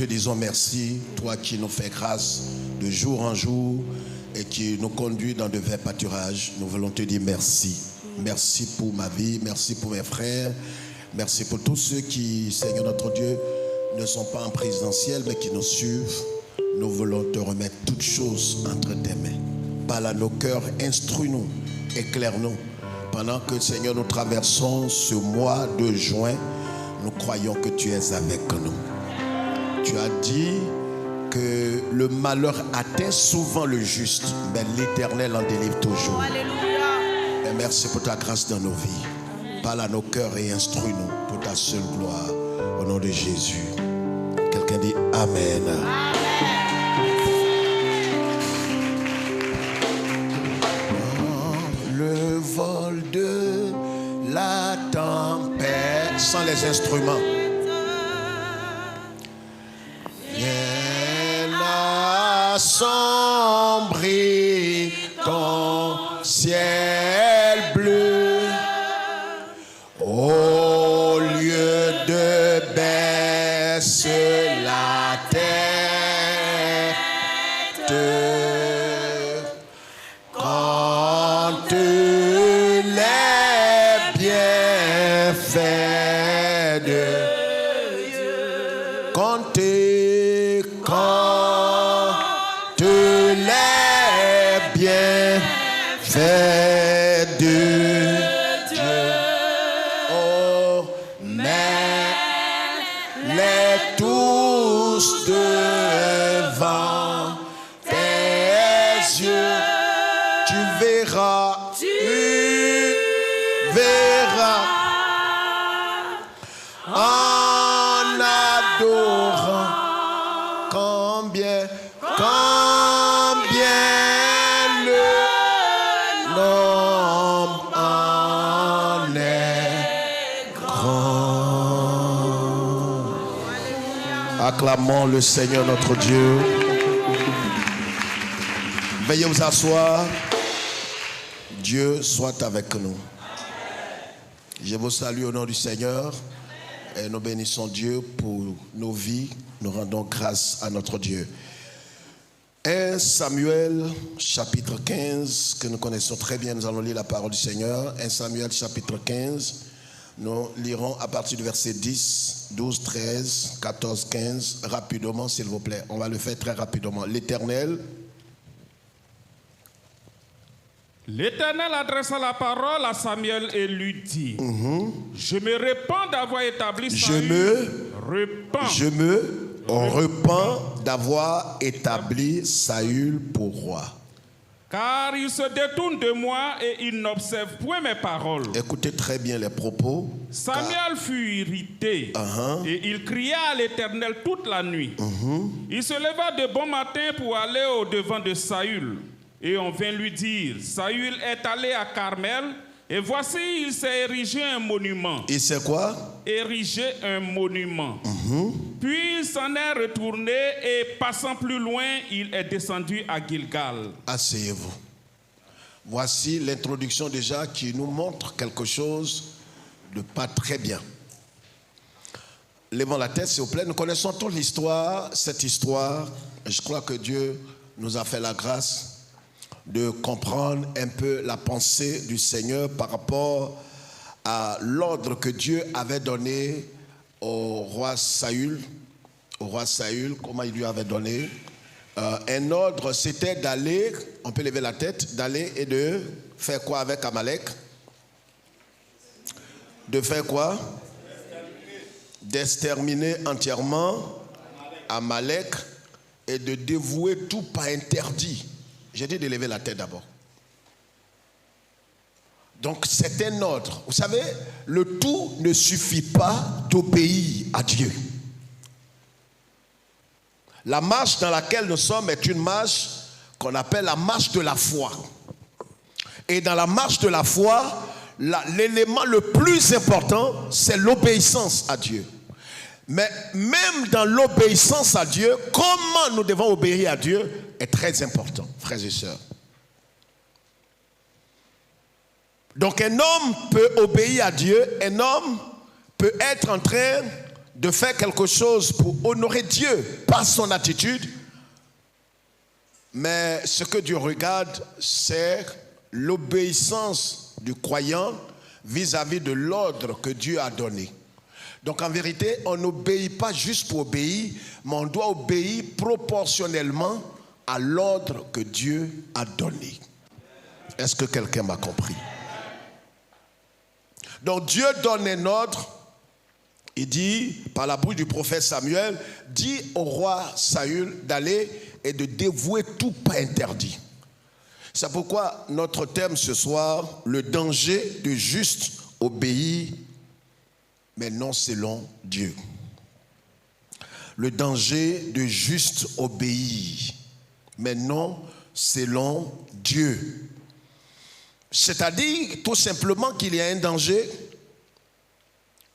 te disons merci, toi qui nous fais grâce de jour en jour et qui nous conduit dans de verts pâturages. Nous voulons te dire merci. Merci pour ma vie, merci pour mes frères, merci pour tous ceux qui, Seigneur notre Dieu, ne sont pas en présentiel mais qui nous suivent. Nous voulons te remettre toutes choses entre tes mains. Parle à nos cœurs, instruis-nous, éclaire-nous. Pendant que, Seigneur, nous traversons ce mois de juin, nous croyons que tu es avec nous. Tu as dit que le malheur atteint souvent le juste, mais l'Éternel en délivre toujours. Alléluia. Et merci pour ta grâce dans nos vies. Parle à nos cœurs et instruis-nous pour ta seule gloire. Au nom de Jésus. Quelqu'un dit Amen. Le vol de la tempête sans les instruments. Assombrit ton ciel bleu au lieu de baisser la tête quand les bienfaits de Dieu compter fait de Dieu, oh, mets-les tous devant tes yeux, tu verras en adorant combien l'homme en est grand. Acclamons le Seigneur notre Dieu. Veuillez vous asseoir. Dieu soit avec nous. Je vous salue au nom du Seigneur et nous bénissons Dieu pour nos vies. Nous rendons grâce à notre Dieu. 1 Samuel chapitre 15, que nous connaissons très bien, nous allons lire la parole du Seigneur. 1 Samuel chapitre 15, nous lirons à partir du verset 10, 12, 13, 14, 15, rapidement s'il vous plaît. On va le faire très rapidement. L'Éternel adressa la parole à Samuel et lui dit, je me repens d'avoir établi Saül. Je me repens d'avoir établi Saül pour roi. Car il se détourne de moi et il n'observe point mes paroles. Écoutez très bien les propos. Samuel fut irrité et il cria à l'Éternel toute la nuit. Il se leva de bon matin pour aller au-devant de Saül. Et on vint lui dire, Saül est allé à Carmel et voici il s'est érigé un monument. Il s'est quoi? Érigé un monument. Puis il s'en est retourné et passant plus loin, il est descendu à Gilgal. Asseyez-vous. Voici l'introduction déjà qui nous montre quelque chose de pas très bien. Levons la tête s'il vous plaît. Nous connaissons toute l'histoire, cette histoire. Je crois que Dieu nous a fait la grâce de comprendre un peu la pensée du Seigneur par rapport à l'ordre que Dieu avait donné au roi Saül. Au roi Saül, comment il lui avait donné un ordre, c'était d'aller, on peut lever la tête, d'aller et de faire quoi avec Amalek? De faire quoi? D'exterminer entièrement Amalek et de dévouer tout pas interdit. J'ai dit de lever la tête d'abord. Donc c'est un ordre. Vous savez, le tout ne suffit pas d'obéir à Dieu. La marche dans laquelle nous sommes est une marche qu'on appelle la marche de la foi. Et dans la marche de la foi, l'élément le plus important, c'est l'obéissance à Dieu. Mais même dans l'obéissance à Dieu, comment nous devons obéir à Dieu est très important, frères et sœurs. Donc un homme peut obéir à Dieu, un homme peut être en train de faire quelque chose pour honorer Dieu par son attitude, mais ce que Dieu regarde, c'est l'obéissance du croyant vis-à-vis de l'ordre que Dieu a donné. Donc en vérité, on n'obéit pas juste pour obéir, mais on doit obéir proportionnellement à l'ordre que Dieu a donné. Est-ce que quelqu'un m'a compris? Donc Dieu donne un ordre. Il dit, par la bouche du prophète Samuel, dit au roi Saül d'aller et de dévouer tout pas interdit. C'est pourquoi notre thème ce soir, le danger de juste obéir, mais non selon Dieu. Le danger de juste obéir, mais non selon Dieu. C'est-à-dire tout simplement qu'il y a un danger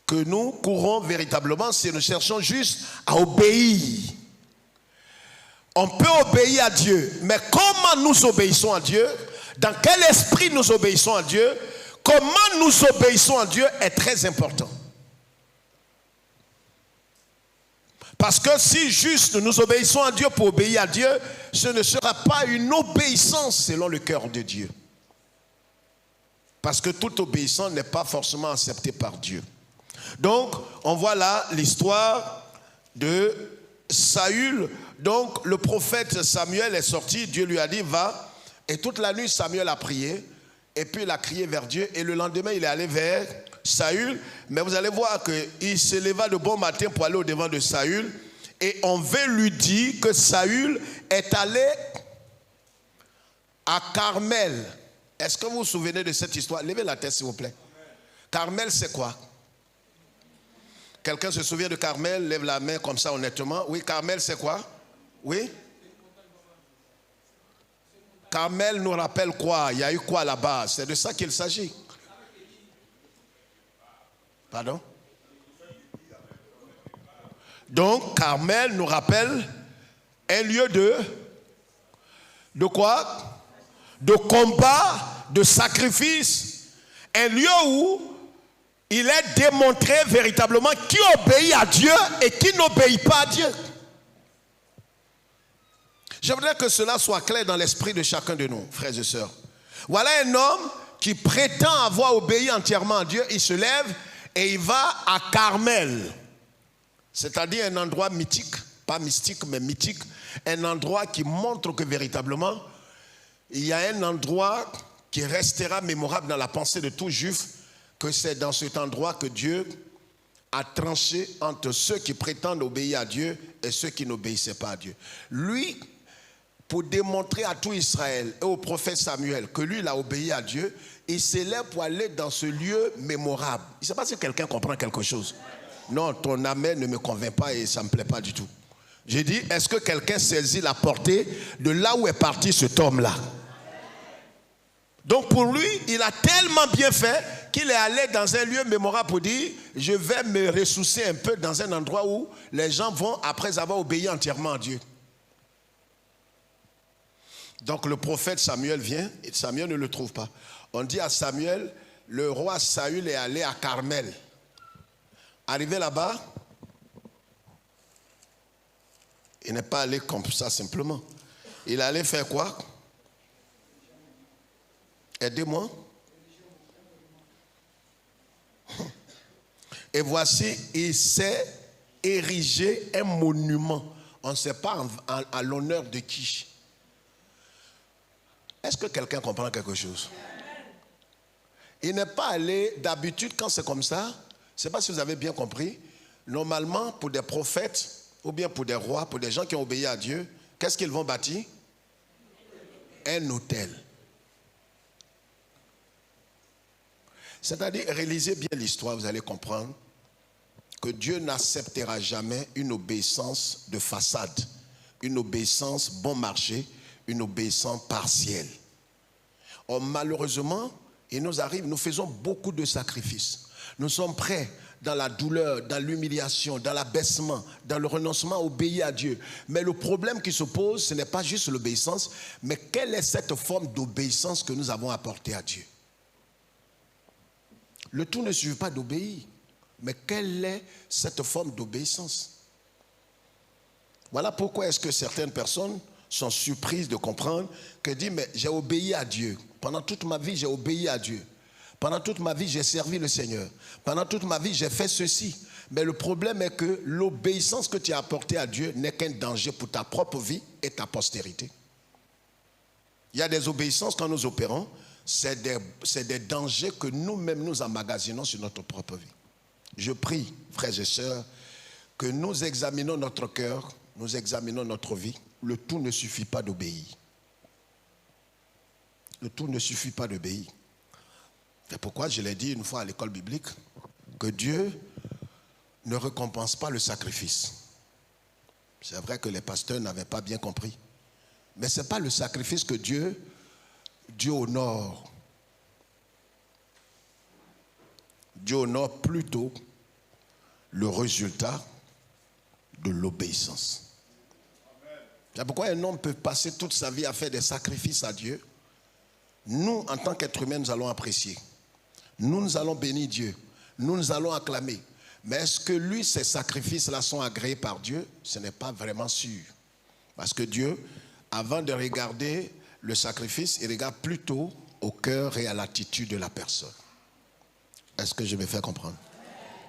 que nous courons véritablement si nous cherchons juste à obéir. On peut obéir à Dieu, mais comment nous obéissons à Dieu, dans quel esprit nous obéissons à Dieu, comment nous obéissons à Dieu est très important. Parce que si juste nous obéissons à Dieu pour obéir à Dieu, ce ne sera pas une obéissance selon le cœur de Dieu. Parce que toute obéissance n'est pas forcément acceptée par Dieu. Donc, on voit là l'histoire de Saül. Donc, le prophète Samuel est sorti, Dieu lui a dit, va. Et toute la nuit, Samuel a prié. Et puis, il a crié vers Dieu. Et le lendemain, il est allé vers Saül. Mais vous allez voir qu'il se leva de bon matin pour aller au devant de Saül. Et on veut lui dire que Saül est allé à Carmel. Est-ce que vous vous souvenez de cette histoire? Levez la tête, s'il vous plaît. Carmel, c'est quoi? Quelqu'un se souvient de Carmel? Lève la main comme ça honnêtement. Oui, Carmel c'est quoi? Oui? Carmel nous rappelle quoi? Il y a eu quoi là-bas? C'est de ça qu'il s'agit. Pardon? Donc Carmel nous rappelle un lieu de quoi? De combat, de sacrifice. Un lieu où il est démontré véritablement qui obéit à Dieu et qui n'obéit pas à Dieu. Je voudrais que cela soit clair dans l'esprit de chacun de nous, frères et sœurs. Voilà un homme qui prétend avoir obéi entièrement à Dieu. Il se lève et il va à Carmel. C'est-à-dire un endroit mythique, pas mystique mais mythique. Un endroit qui montre que véritablement, il y a un endroit qui restera mémorable dans la pensée de tout juif, que c'est dans cet endroit que Dieu a tranché entre ceux qui prétendent obéir à Dieu et ceux qui n'obéissaient pas à Dieu. Lui, pour démontrer à tout Israël et au prophète Samuel que lui, il a obéi à Dieu, il s'élève pour aller dans ce lieu mémorable. Je ne sais pas si quelqu'un comprend quelque chose. Non, ton amen ne me convainc pas et ça ne me plaît pas du tout. J'ai dit, est-ce que quelqu'un saisit la portée de là où est parti cet homme-là? Donc pour lui, il a tellement bien fait qu'il est allé dans un lieu mémorable pour dire, je vais me ressourcer un peu dans un endroit où les gens vont après avoir obéi entièrement à Dieu. Donc le prophète Samuel vient et Samuel ne le trouve pas. On dit à Samuel, le roi Saül est allé à Carmel. Arrivé là-bas, il n'est pas allé comme ça simplement. Il allait faire quoi? Aidez-moi. Et voici, il s'est érigé un monument. On ne sait pas à l'honneur de qui. Est-ce que quelqu'un comprend quelque chose? Il n'est pas allé, d'habitude quand c'est comme ça, je ne sais pas si vous avez bien compris, normalement pour des prophètes ou bien pour des rois, pour des gens qui ont obéi à Dieu, qu'est-ce qu'ils vont bâtir? Un autel. C'est-à-dire, réalisez bien l'histoire, vous allez comprendre que Dieu n'acceptera jamais une obéissance de façade, une obéissance bon marché, une obéissance partielle. Or, malheureusement, il nous arrive, nous faisons beaucoup de sacrifices. Nous sommes prêts dans la douleur, dans l'humiliation, dans l'abaissement, dans le renoncement à obéir à Dieu. Mais le problème qui se pose, ce n'est pas juste l'obéissance, mais quelle est cette forme d'obéissance que nous avons apportée à Dieu? Le tout ne suffit pas d'obéir. Mais quelle est cette forme d'obéissance? Voilà pourquoi est-ce que certaines personnes sont surprises de comprendre que dit, mais j'ai obéi à Dieu. Pendant toute ma vie, j'ai obéi à Dieu. Pendant toute ma vie, j'ai servi le Seigneur. Pendant toute ma vie, j'ai fait ceci. Mais le problème est que l'obéissance que tu as apportée à Dieu n'est qu'un danger pour ta propre vie et ta postérité. Il y a des obéissances quand nous opérons, c'est des dangers que nous-mêmes nous emmagasinons sur notre propre vie. Je prie, frères et sœurs, que nous examinons notre cœur, nous examinons notre vie. Le tout ne suffit pas d'obéir. Le tout ne suffit pas d'obéir. C'est pourquoi je l'ai dit une fois à l'école biblique, que Dieu ne récompense pas le sacrifice. C'est vrai que les pasteurs n'avaient pas bien compris. Mais ce n'est pas le sacrifice que Dieu honore. Dieu honore plutôt le résultat de l'obéissance. C'est pourquoi un homme peut passer toute sa vie à faire des sacrifices à Dieu. Nous, en tant qu'êtres humains, nous allons apprécier. Nous allons bénir Dieu. Nous allons acclamer. Mais est-ce que lui, ces sacrifices-là sont agréés par Dieu? Ce n'est pas vraiment sûr. Parce que Dieu, avant de regarder le sacrifice, il regarde plutôt au cœur et à l'attitude de la personne. Est-ce que je me fais comprendre?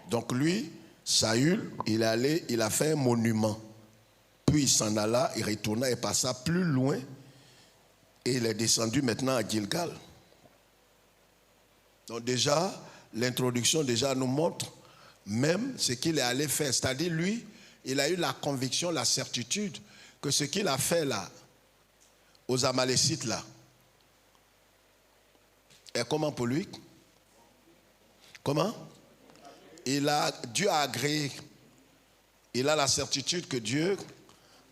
Donc lui, Saül, il est allé, il a fait un monument. Puis il s'en alla, il retourna et passa plus loin. Et il est descendu maintenant à Gilgal. Donc déjà, l'introduction déjà nous montre même ce qu'il est allé faire. C'est-à-dire lui, il a eu la conviction, la certitude que ce qu'il a fait là, aux Amalécites là, est comment pour lui? Comment? Dieu a agréé. Il a la certitude que Dieu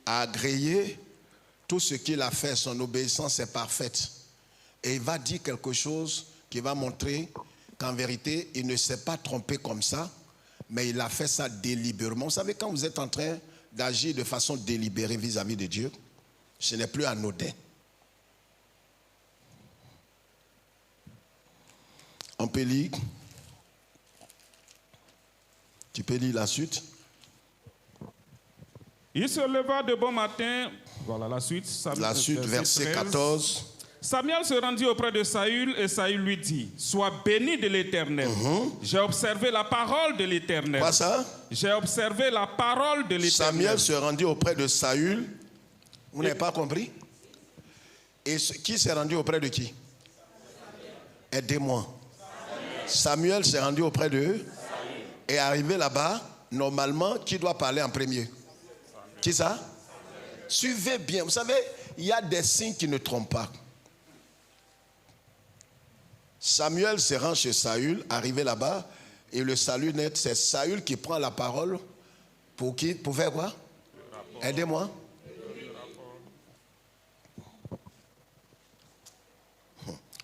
a agréé tout ce qu'il a fait. Son obéissance est parfaite. Et il va dire quelque chose qui va montrer qu'en vérité, il ne s'est pas trompé comme ça, mais il a fait ça délibérément. Vous savez, quand vous êtes en train d'agir de façon délibérée vis-à-vis de Dieu, ce n'est plus anodin. On peut lire. Tu peux lire la suite. Il se leva de bon matin. Voilà la suite. La suite, verset 14. Samuel se rendit auprès de Saül et Saül lui dit, sois béni de l'Éternel. J'ai observé la parole de l'Éternel. Quoi ça? J'ai observé la parole de l'Éternel. Samuel se rendit auprès de Saül. Vous n'avez pas compris? Et qui s'est rendu auprès de qui? Aidez-moi. Samuel s'est rendu auprès de... Et arrivé là-bas, normalement, qui doit parler en premier? Qui ça? Suivez bien. Vous savez, il y a des signes qui ne trompent pas. Samuel se rend chez Saül, arrivé là-bas, et le salut net, c'est Saül qui prend la parole pour qui? Pour faire quoi? Aidez-moi.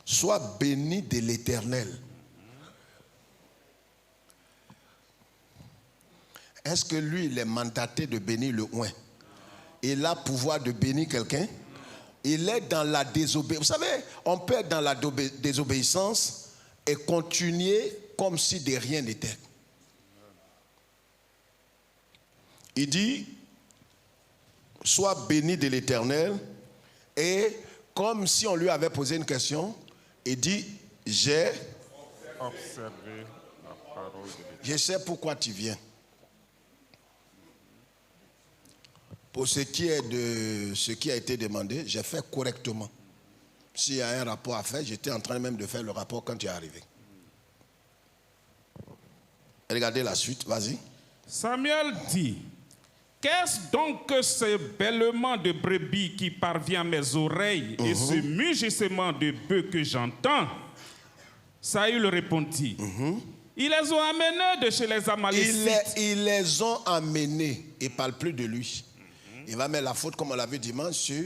Sois béni de l'Éternel. Est-ce que lui, il est mandaté de bénir le oint? Il a pouvoir de bénir quelqu'un? Il est dans la désobéissance. Vous savez, on peut être dans la désobéissance et continuer comme si de rien n'était. Il dit, sois béni de l'Éternel. Et comme si on lui avait posé une question, il dit, j'ai observé la parole de l'Éternel. Je sais pourquoi tu viens. Pour ce qui est de ce qui a été demandé, j'ai fait correctement. S'il y a un rapport à faire, j'étais en train même de faire le rapport quand tu es arrivé. Regardez la suite, vas-y. Samuel dit, qu'est-ce donc que ce bêlement de brebis qui parvient à mes oreilles et ce mugissement de bœuf que j'entends? Saül répondit, ils les ont amenés de chez les Amalécites. Ils les ont amenés. Il ne parle plus de lui. Il va mettre la faute, comme on l'a vu dimanche, sur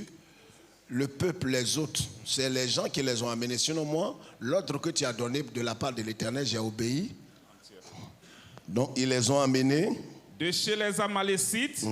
le peuple, les autres. C'est les gens qui les ont amenés. Sinon, moi, l'ordre que tu as donné de la part de l'Éternel, j'ai obéi. Donc, ils les ont amenés de chez les Amalécites,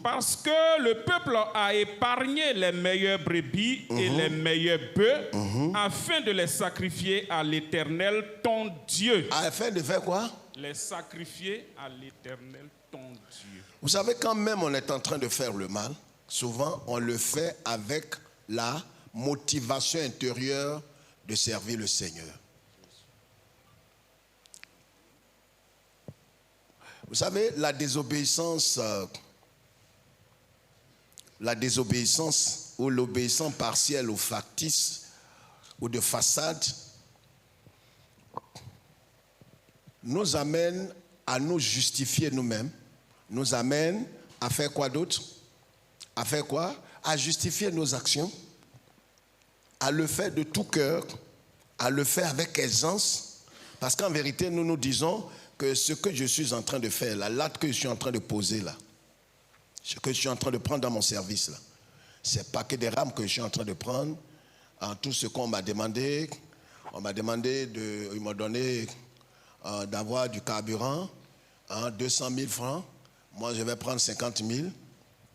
parce que le peuple a épargné les meilleures brebis et les meilleurs bœufs, afin de les sacrifier à l'Éternel, ton Dieu. Afin de faire quoi? Les sacrifier à l'Éternel, ton Dieu. Vous savez, quand même on est en train de faire le mal, souvent on le fait avec la motivation intérieure de servir le Seigneur. Vous savez, la désobéissance ou l'obéissance partielle ou factice ou de façade nous amène à nous justifier nous-mêmes, nous amène à faire quoi d'autre? À faire quoi? À justifier nos actions, à le faire de tout cœur, à le faire avec aisance, parce qu'en vérité, nous nous disons que ce que je suis en train de faire, la latte que je suis en train de poser là, ce que je suis en train de prendre dans mon service là, c'est pas que des rames que je suis en train de prendre, en tout ce qu'on m'a demandé. On m'a demandé ils m'ont donné d'avoir du carburant, 200 000 francs. Moi, je vais prendre 50 000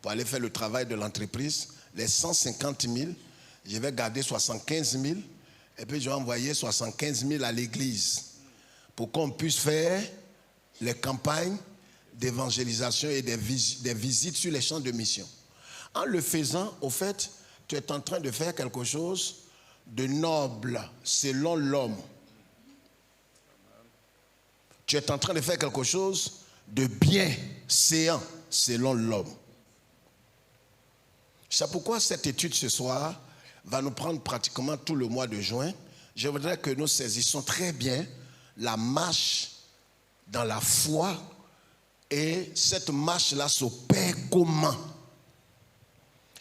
pour aller faire le travail de l'entreprise. Les 150 000, je vais garder 75 000 et puis je vais envoyer 75 000 à l'église pour qu'on puisse faire les campagnes d'évangélisation et des visites sur les champs de mission. En le faisant, au fait, tu es en train de faire quelque chose de noble selon l'homme. Tu es en train de faire quelque chose de bienséant selon l'homme. C'est pourquoi cette étude ce soir va nous prendre pratiquement tout le mois de juin. Je voudrais que nous saisissions très bien la marche dans la foi et cette marche-là s'opère comment?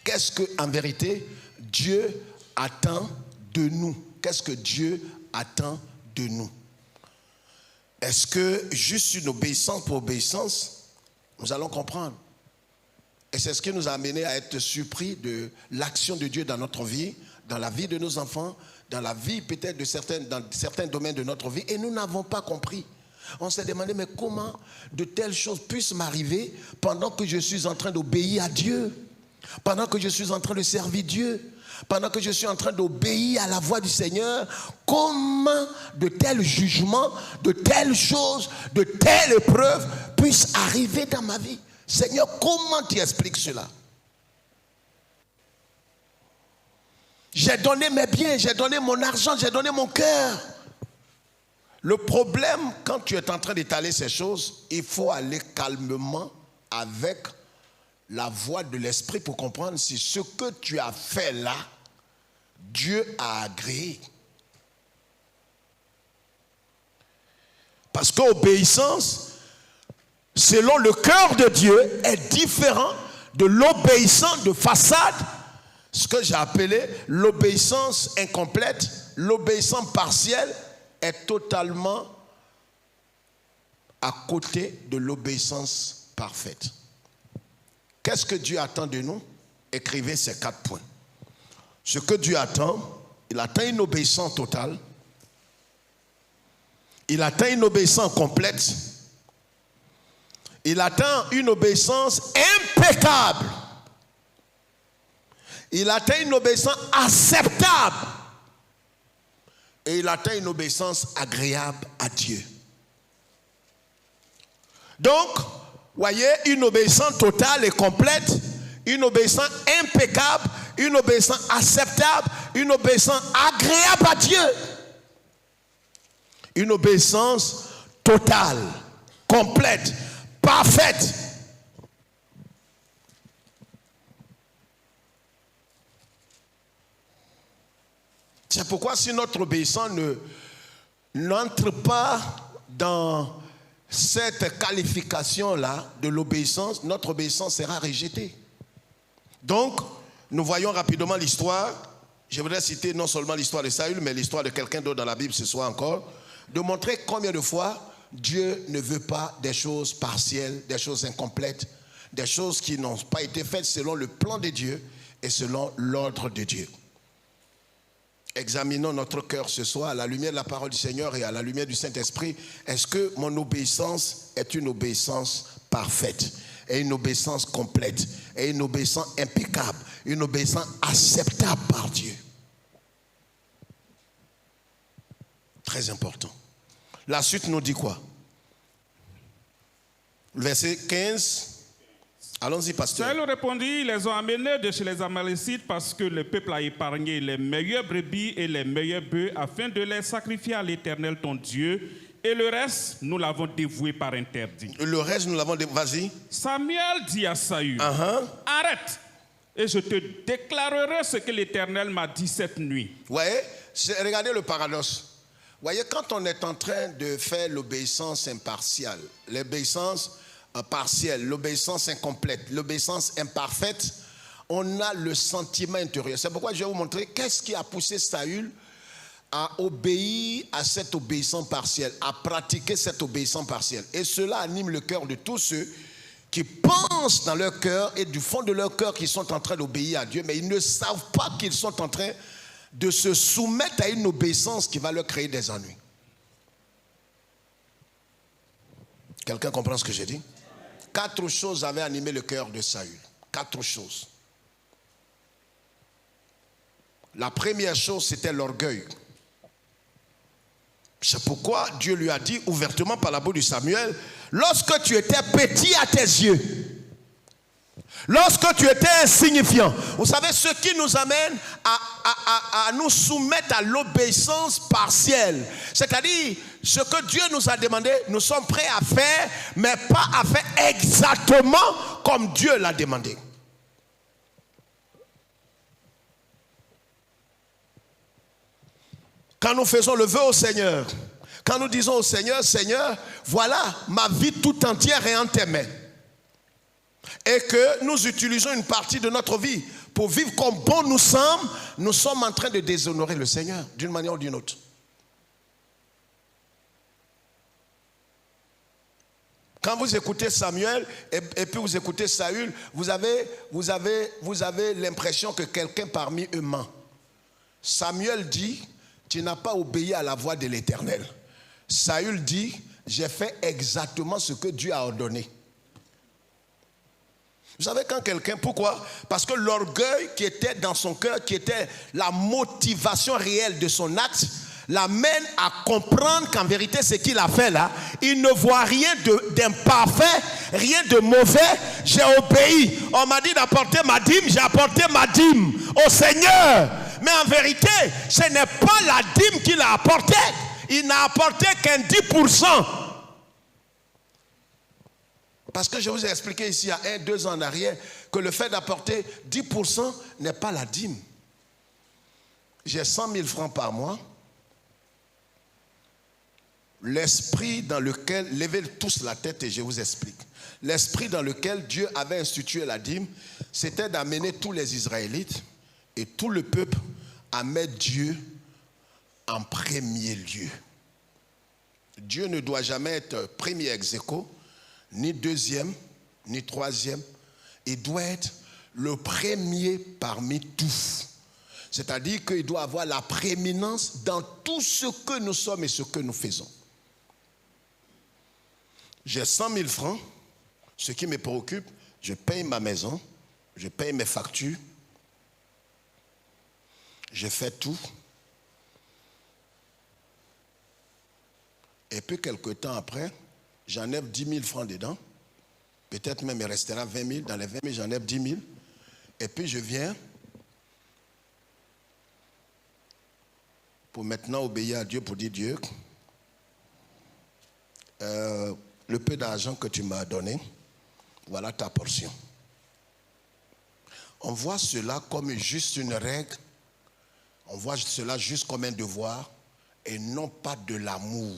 Qu'est-ce que, en vérité, Dieu attend de nous? Qu'est-ce que Dieu attend de nous? Est-ce que juste une obéissance pour obéissance? Nous allons comprendre. Et c'est ce qui nous a amené à être surpris de l'action de Dieu dans notre vie, dans la vie de nos enfants, dans la vie peut-être dans certains domaines de notre vie, et nous n'avons pas compris. On s'est demandé, mais comment de telles choses puissent m'arriver pendant que je suis en train d'obéir à Dieu, pendant que je suis en train de servir Dieu, pendant que je suis en train d'obéir à la voix du Seigneur? Comment de tels jugements, de telles choses, de telles épreuves puissent arriver dans ma vie? Seigneur, comment tu expliques cela? J'ai donné mes biens, j'ai donné mon argent, j'ai donné mon cœur. Le problème, quand tu es en train d'étaler ces choses, il faut aller calmement avec la voix de l'esprit pour comprendre si ce que tu as fait là, Dieu a agréé. Parce qu'obéissance, selon le cœur de Dieu, est différent de l'obéissance de façade, ce que j'ai appelé l'obéissance incomplète, l'obéissance partielle est totalement à côté de l'obéissance parfaite. Qu'est-ce que Dieu attend de nous? Écrivez ces 4 points. Ce que Dieu attend, il attend une obéissance totale, il attend une obéissance complète, il attend une obéissance impeccable, il attend une obéissance acceptable et il attend une obéissance agréable à Dieu. Donc, voyez, une obéissance totale et complète, une obéissance impeccable, une obéissance acceptable, une obéissance agréable à Dieu. Une obéissance totale, complète, parfaite. C'est pourquoi si notre obéissance n'entre pas dans cette qualification-là de l'obéissance, notre obéissance sera rejetée. Donc, nous voyons rapidement l'histoire. Je voudrais citer non seulement l'histoire de Saül, mais l'histoire de quelqu'un d'autre dans la Bible ce soir encore, de montrer combien de fois Dieu ne veut pas des choses partielles, des choses incomplètes, des choses qui n'ont pas été faites selon le plan de Dieu et selon l'ordre de Dieu. Examinons notre cœur ce soir à la lumière de la parole du Seigneur et à la lumière du Saint-Esprit. Est-ce que mon obéissance est une obéissance parfaite et une obéissance complète et une obéissance impeccable, une obéissance acceptable par Dieu? Très important. La suite nous dit quoi? Verset 15. Allons-y, pasteur. Saül répondit, ils les ont amenés de chez les Amalécites parce que le peuple a épargné les meilleures brebis et les meilleurs bœufs afin de les sacrifier à l'Éternel ton Dieu. Et le reste, nous l'avons dévoué par interdit. Le reste, nous l'avons dévoué. Vas-y. Samuel dit à Saül, arrête et je te déclarerai ce que l'Éternel m'a dit cette nuit. Vous voyez, regardez le paradoxe. Vous voyez, quand on est en train de faire l'obéissance impartiale, l'obéissance partielle, l'obéissance incomplète, l'obéissance imparfaite, on a le sentiment intérieur. C'est pourquoi je vais vous montrer qu'est-ce qui a poussé Saül à obéir à cette obéissance partielle, à pratiquer cette obéissance partielle. Et cela anime le cœur de tous ceux qui pensent dans leur cœur et du fond de leur cœur qu'ils sont en train d'obéir à Dieu, mais ils ne savent pas qu'ils sont en train de se soumettre à une obéissance qui va leur créer des ennuis. Quelqu'un comprend ce que j'ai dit? 4 choses avaient animé le cœur de Saül. 4 choses. La première chose, c'était l'orgueil. C'est pourquoi Dieu lui a dit ouvertement par la bouche de Samuel, lorsque tu étais petit à tes yeux, lorsque tu étais insignifiant. Vous savez, ce qui nous amène à nous soumettre à l'obéissance partielle. C'est-à-dire, ce que Dieu nous a demandé, nous sommes prêts à faire, mais pas à faire exactement comme Dieu l'a demandé. Quand nous faisons le vœu au Seigneur, quand nous disons au Seigneur, Seigneur, voilà, ma vie tout entière est en tes mains. Et que nous utilisons une partie de notre vie pour vivre comme bon nous sommes en train de déshonorer le Seigneur d'une manière ou d'une autre. Quand vous écoutez Samuel et puis vous écoutez Saül, vous avez l'impression que quelqu'un parmi eux ment. Samuel dit, tu n'as pas obéi à la voix de l'Éternel. Saül dit, j'ai fait exactement ce que Dieu a ordonné. Vous savez quand quelqu'un, pourquoi? Parce que l'orgueil qui était dans son cœur, qui était la motivation réelle de son acte, l'amène à comprendre qu'en vérité ce qu'il a fait là, il ne voit rien d'imparfait, rien de mauvais. J'ai obéi, on m'a dit d'apporter ma dîme, j'ai apporté ma dîme au Seigneur. Mais en vérité, ce n'est pas la dîme qu'il a apportée, il n'a apporté qu'un 10%. Parce que je vous ai expliqué ici, il y a 1-2 ans en arrière, que le fait d'apporter 10% n'est pas la dîme. J'ai 100 000 francs par mois. L'esprit dans lequel, levez tous la tête et je vous explique. L'esprit dans lequel Dieu avait institué la dîme, c'était d'amener tous les Israélites et tout le peuple à mettre Dieu en premier lieu. Dieu ne doit jamais être premier ex aequo, ni deuxième, ni troisième. Il doit être le premier parmi tous. C'est-à-dire qu'il doit avoir la prééminence dans tout ce que nous sommes et ce que nous faisons. J'ai 100 000 francs, ce qui me préoccupe, je paye ma maison, je paye mes factures, je fais tout. Et puis quelque temps après, j'enlève 10 000 francs dedans. Peut-être même il restera 20 000. Dans les 20 000, j'enlève 10 000. Et puis je viens pour maintenant obéir à Dieu, pour dire Dieu, le peu d'argent que tu m'as donné, voilà ta portion. On voit cela comme juste une règle. On voit cela juste comme un devoir et non pas de l'amour.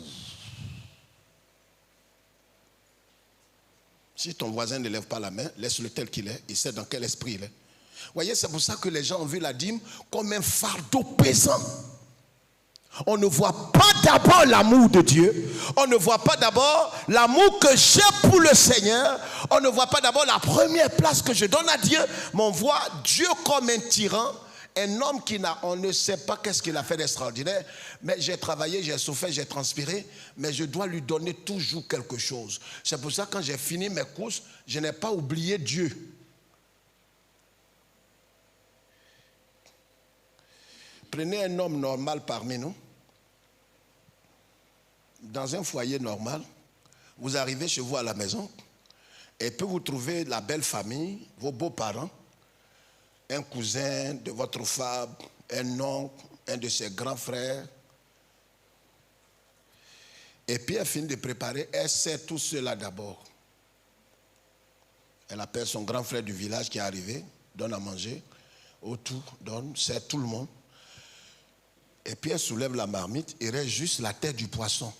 Si ton voisin ne lève pas la main, laisse-le tel qu'il est, il sait dans quel esprit il est. Vous voyez, c'est pour ça que les gens ont vu la dîme comme un fardeau pesant. On ne voit pas d'abord l'amour de Dieu. On ne voit pas d'abord l'amour que j'ai pour le Seigneur. On ne voit pas d'abord la première place que je donne à Dieu. Mais on voit Dieu comme un tyran, Un homme on ne sait pas qu'est-ce qu'il a fait d'extraordinaire, mais j'ai travaillé, j'ai souffert, j'ai transpiré, mais je dois lui donner toujours quelque chose. C'est pour ça que quand j'ai fini mes courses, je n'ai pas oublié Dieu. Prenez un homme normal parmi nous, dans un foyer normal, vous arrivez chez vous à la maison, et puis vous trouvez la belle famille, vos beaux-parents, un cousin de votre femme, un oncle, un de ses grands frères. Et puis elle finit de préparer, elle sert tout cela d'abord. Elle appelle son grand frère du village qui est arrivé, donne à manger, autour, donne, sert tout le monde. Et puis elle soulève la marmite, il reste juste la tête du poisson.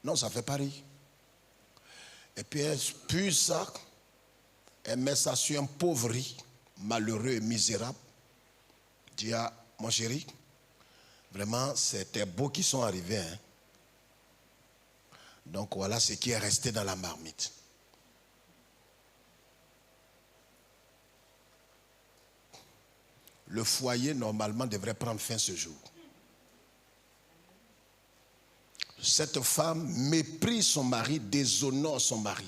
Non, ça fait pareil. Et puis elle puise ça, elle met ça sur un pauvre riz, malheureux et misérable. Dit à mon chéri, vraiment c'était beau qu'ils sont arrivés. Hein? Donc voilà ce qui est resté dans la marmite. Le foyer normalement devrait prendre fin ce jour. Cette femme méprise son mari, déshonore son mari.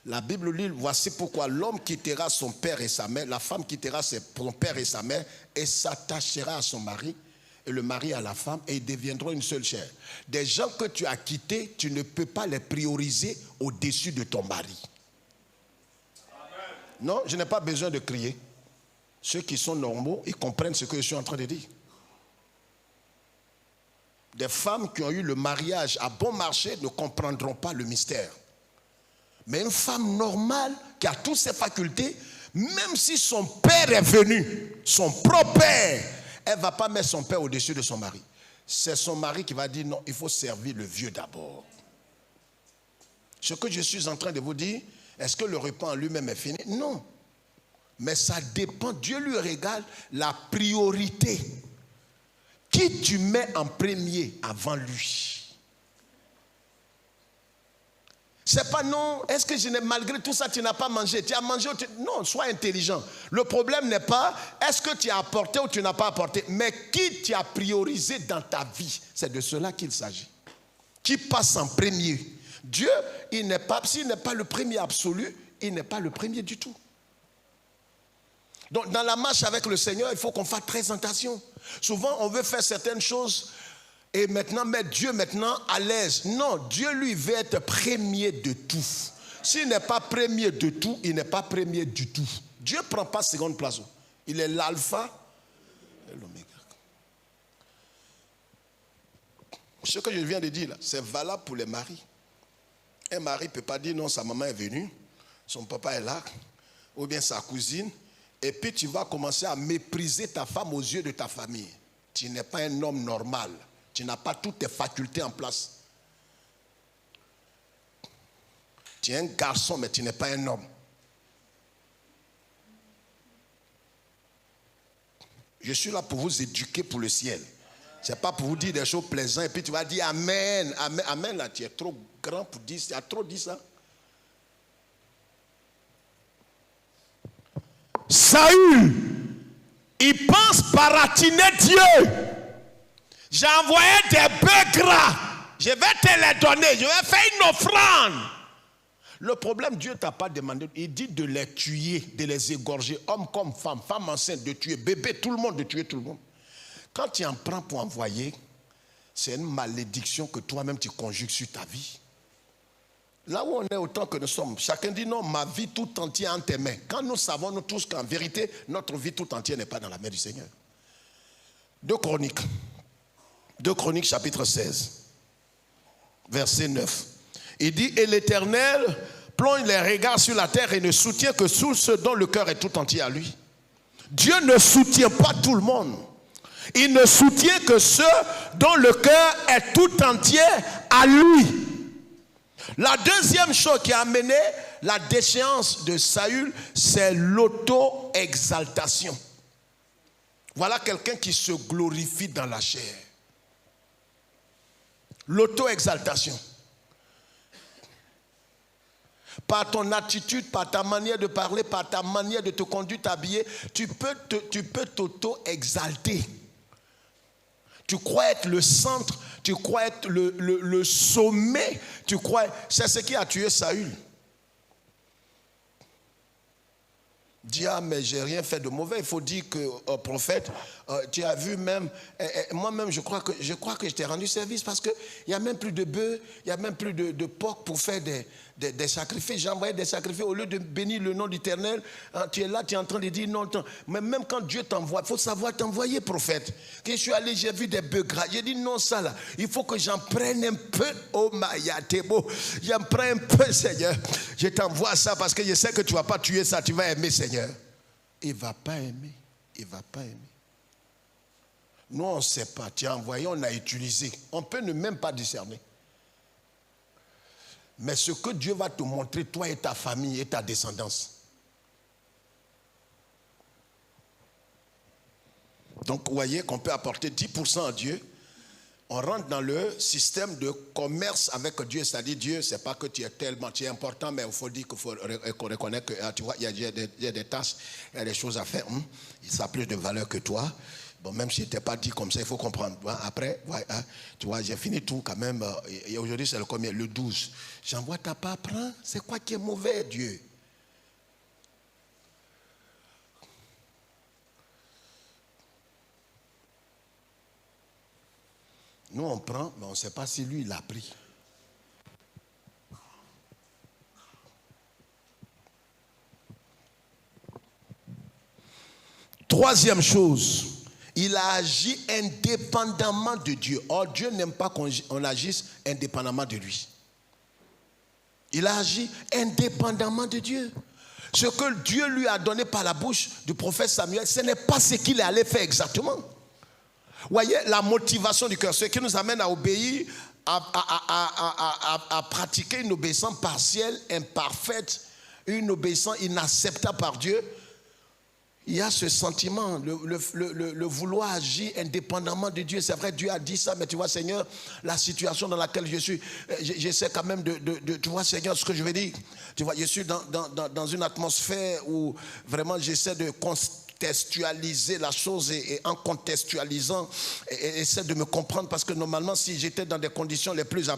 La Bible dit, voici pourquoi l'homme quittera son père et sa mère, la femme quittera son père et sa mère et s'attachera à son mari et le mari à la femme et ils deviendront une seule chair. Des gens que tu as quittés, tu ne peux pas les prioriser au-dessus de ton mari. Non, je n'ai pas besoin de crier. Ceux qui sont normaux, ils comprennent ce que je suis en train de dire. Des femmes qui ont eu le mariage à bon marché ne comprendront pas le mystère. Mais une femme normale qui a toutes ses facultés, même si son père est venu, son propre père, elle ne va pas mettre son père au-dessus de son mari. C'est son mari qui va dire non, il faut servir le vieux d'abord. Ce que je suis en train de vous dire, est-ce que le repas en lui-même est fini? Non. Mais ça dépend, Dieu lui régale la priorité. Qui tu mets en premier avant lui? C'est pas non, est-ce que malgré tout ça tu n'as pas mangé? Tu as mangé, non, sois intelligent. Le problème n'est pas est-ce que tu as apporté ou tu n'as pas apporté, mais qui tu as priorisé dans ta vie. C'est de cela qu'il s'agit. Qui passe en premier? Dieu, s'il n'est pas le premier absolu, il n'est pas le premier du tout. Donc dans la marche avec le Seigneur, il faut qu'on fasse très attention. Souvent on veut faire certaines choses et maintenant mettre Dieu à l'aise. Non, Dieu lui veut être premier de tout. S'il n'est pas premier de tout, il n'est pas premier du tout. Dieu ne prend pas seconde place. Il est l'alpha et l'oméga. Ce que je viens de dire là, c'est valable pour les maris. Un mari ne peut pas dire non, sa maman est venue, son papa est là, ou bien sa cousine. Et puis tu vas commencer à mépriser ta femme aux yeux de ta famille. Tu n'es pas un homme normal. Tu n'as pas toutes tes facultés en place. Tu es un garçon, mais tu n'es pas un homme. Je suis là pour vous éduquer pour le ciel. Ce n'est pas pour vous dire des choses plaisantes et puis tu vas dire Amen. Amen, amen là, tu es trop grand pour dire ça. Tu as trop dit ça. Saül, il pense baratiner Dieu. J'ai envoyé des bœufs gras. Je vais te les donner. Je vais faire une offrande. Le problème, Dieu ne t'a pas demandé. Il dit de les tuer, de les égorger. Hommes comme femmes, femmes enceintes, de tuer. Bébé, tout le monde, de tuer tout le monde. Quand tu en prends pour envoyer, c'est une malédiction que toi-même tu conjugues sur ta vie. Là où on est autant que nous sommes, chacun dit non, ma vie tout entière en tes mains. Quand nous savons, nous tous, qu'en vérité, notre vie tout entière n'est pas dans la main du Seigneur. 2 Chroniques chapitre 16, verset 9. Il dit, et l'Éternel plonge les regards sur la terre et ne soutient que sous ceux dont le cœur est tout entier à lui. Dieu ne soutient pas tout le monde. Il ne soutient que ceux dont le cœur est tout entier à lui. La deuxième chose qui a amené la déchéance de Saül, c'est l'auto-exaltation. Voilà quelqu'un qui se glorifie dans la chair. L'auto-exaltation. par ton attitude, par ta manière de parler, par ta manière de te conduire, t'habiller, tu peux t'auto-exalter. Tu crois être le centre, tu crois être le sommet, c'est ce qui a tué Saül. Dis, ah, mais j'ai rien fait de mauvais. Il faut dire que prophète, tu as vu même, moi-même je crois que je t'ai rendu service parce qu'il n'y a même plus de bœufs, il n'y a même plus de porc pour faire des sacrifices. J'ai envoyé des sacrifices au lieu de bénir le nom d'Éternel. Tu es là, tu es en train de dire non. Mais même quand Dieu t'envoie, il faut savoir t'envoyer, prophète. Quand je suis allé, j'ai vu des bœufs gras. J'ai dit non, ça là, il faut que j'en prenne un peu. Oh Maya, t'es beau. J'en prends un peu, Seigneur. Je t'envoie ça parce que je sais que tu ne vas pas tuer ça, tu vas aimer, Seigneur. Il ne va pas aimer. Il ne va pas aimer. Nous, on ne sait pas. Tu as envoyé, on a utilisé. On peut ne même pas discerner. Mais ce que Dieu va te montrer, toi et ta famille et ta descendance. Donc, vous voyez qu'on peut apporter 10% à Dieu. On rentre dans le système de commerce avec Dieu. C'est-à-dire, Dieu, ce n'est pas que tu es important, mais il faut dire qu'il faut reconnaître que, tu vois, il y a des tâches, il y a des choses à faire. Ça a plus de valeur que toi. Bon, même si je n'étais pas dit comme ça, il faut comprendre. Après, tu vois, j'ai fini tout quand même. Et aujourd'hui, c'est le combien? Le 12. J'envoie ta part, prends. C'est quoi qui est mauvais, Dieu? Nous, on prend, mais on ne sait pas si lui, il a pris. Troisième chose, il a agi indépendamment de Dieu. Or, Dieu n'aime pas qu'on agisse indépendamment de lui. Il a agi indépendamment de Dieu. Ce que Dieu lui a donné par la bouche du prophète Samuel, ce n'est pas ce qu'il est allé faire exactement. Vous voyez la motivation du cœur, ce qui nous amène à obéir, à pratiquer une obéissance partielle, imparfaite, une obéissance inacceptable par Dieu. Il y a ce sentiment, le vouloir agir indépendamment de Dieu. C'est vrai, Dieu a dit ça, mais tu vois, Seigneur, la situation dans laquelle je suis, j'essaie quand même tu vois, Seigneur, ce que je veux dire. Tu vois, je suis dans une atmosphère où vraiment j'essaie de contextualiser la chose et en contextualisant, essaie de me comprendre parce que normalement, si j'étais dans des conditions les plus...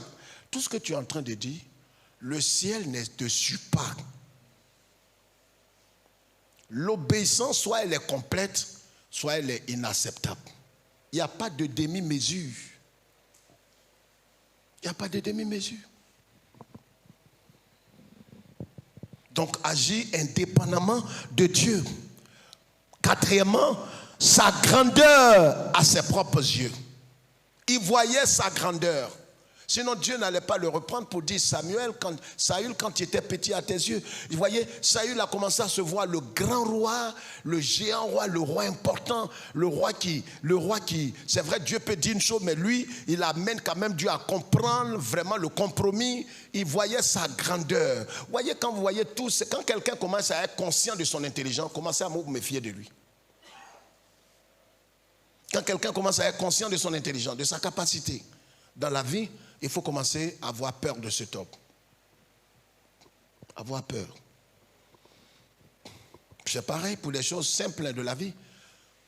Tout ce que tu es en train de dire, le ciel ne te suit pas. L'obéissance, soit elle est complète, soit elle est inacceptable. Il n'y a pas de demi-mesure. Il n'y a pas de demi-mesure. Donc, agir indépendamment de Dieu. Quatrièmement, sa grandeur à ses propres yeux. Il voyait sa grandeur. Sinon, Dieu n'allait pas le reprendre pour dire Saül, quand il était petit à tes yeux. Vous voyez, Saül a commencé à se voir le grand roi, le géant roi, le roi important, le roi qui, c'est vrai, Dieu peut dire une chose, mais lui, il amène quand même Dieu à comprendre vraiment le compromis. Il voyait sa grandeur. Vous voyez, quand vous voyez tout, c'est quand quelqu'un commence à être conscient de son intelligence, commencez à vous méfier de lui. Quand quelqu'un commence à être conscient de son intelligence, de sa capacité dans la vie, il faut commencer à avoir peur de cet homme. Avoir peur. C'est pareil pour les choses simples de la vie.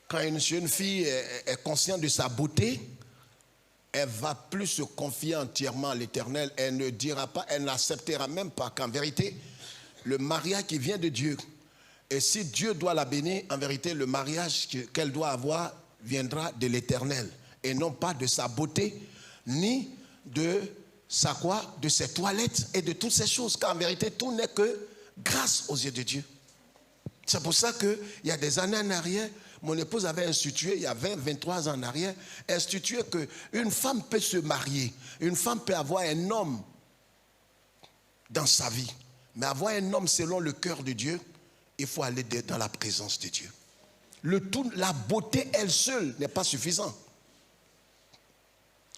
Quand une jeune fille est consciente de sa beauté, elle va plus se confier entièrement à l'Éternel. Elle ne dira pas, elle n'acceptera même pas qu'en vérité, le mariage qui vient de Dieu. Et si Dieu doit la bénir, en vérité, le mariage qu'elle doit avoir viendra de l'Éternel. Et non pas de sa beauté, ni de sa quoi, de ses toilettes et de toutes ces choses. Car en vérité, tout n'est que grâce aux yeux de Dieu. C'est pour ça qu'il y a des années en arrière, mon épouse avait institué, il y a 23 ans en arrière, institué qu'une femme peut se marier, une femme peut avoir un homme dans sa vie. Mais avoir un homme selon le cœur de Dieu, il faut aller dans la présence de Dieu. La beauté, elle seule, n'est pas suffisante.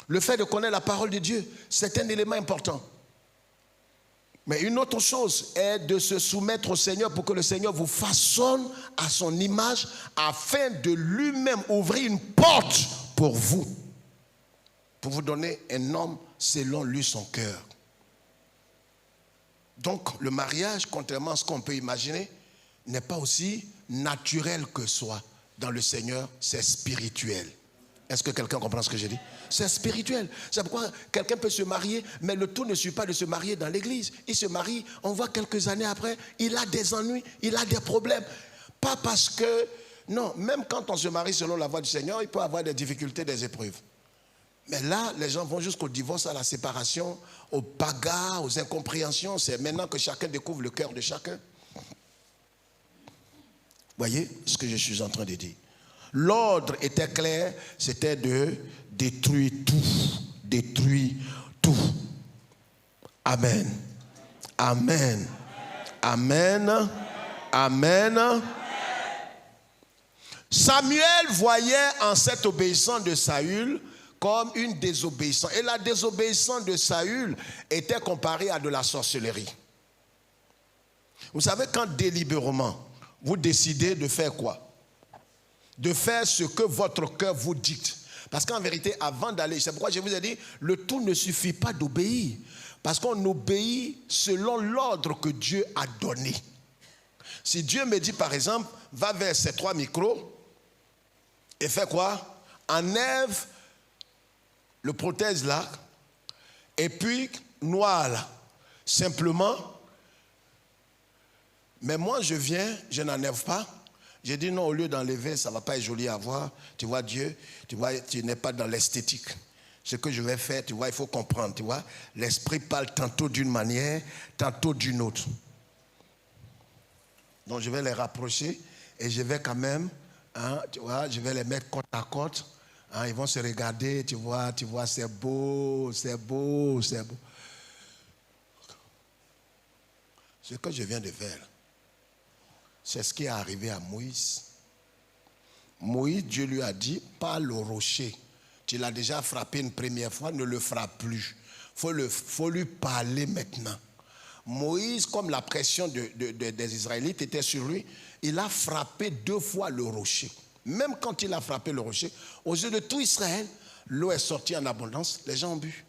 Le fait de connaître la parole de Dieu, c'est un élément important. Mais une autre chose est de se soumettre au Seigneur pour que le Seigneur vous façonne à son image afin de lui-même ouvrir une porte pour vous donner un homme selon lui son cœur. Donc, le mariage, contrairement à ce qu'on peut imaginer, n'est pas aussi naturel que soit. Dans le Seigneur, c'est spirituel. Est-ce que quelqu'un comprend ce que j'ai dit? C'est spirituel. C'est pourquoi quelqu'un peut se marier, mais le tout ne suit pas de se marier dans l'église. Il se marie, on voit quelques années après, il a des ennuis, il a des problèmes. Pas parce que... Non, même quand on se marie selon la voie du Seigneur, il peut avoir des difficultés, des épreuves. Mais là, les gens vont jusqu'au divorce, à la séparation, aux bagarres, aux incompréhensions. C'est maintenant que chacun découvre le cœur de chacun. Voyez ce que je suis en train de dire. L'ordre était clair, c'était de détruire tout. Détruire tout. Amen. Amen. Amen. Amen. Samuel voyait en cette obéissance de Saül comme une désobéissance. Et la désobéissance de Saül était comparée à de la sorcellerie. Vous savez, quand délibérément, vous décidez de faire quoi? De faire ce que votre cœur vous dicte. Parce qu'en vérité, avant d'aller, c'est pourquoi je vous ai dit, le tout ne suffit pas d'obéir. Parce qu'on obéit selon l'ordre que Dieu a donné. Si Dieu me dit, par exemple, va vers ces 3 micros et fais quoi? Enlève le prothèse là et puis noir là. Simplement. Mais moi, je viens, je n'enlève pas. J'ai dit non, au lieu d'enlever, ça ne va pas être joli à voir. Tu vois, Dieu, tu vois, tu n'es pas dans l'esthétique. Ce que je vais faire, tu vois, il faut comprendre, tu vois. L'esprit parle tantôt d'une manière, tantôt d'une autre. Donc, je vais les rapprocher et je vais quand même, hein, tu vois, je vais les mettre côte à côte. Hein, ils vont se regarder, tu vois, c'est beau, c'est beau, c'est beau. Ce que je viens de faire, c'est ce qui est arrivé à Moïse. Moïse, Dieu lui a dit, parle au rocher. Tu l'as déjà frappé une première fois, ne le frappe plus. Faut lui parler maintenant. Moïse, comme la pression des Israélites était sur lui, il a frappé 2 fois le rocher. Même quand il a frappé le rocher, aux yeux de tout Israël, l'eau est sortie en abondance, les gens ont bu.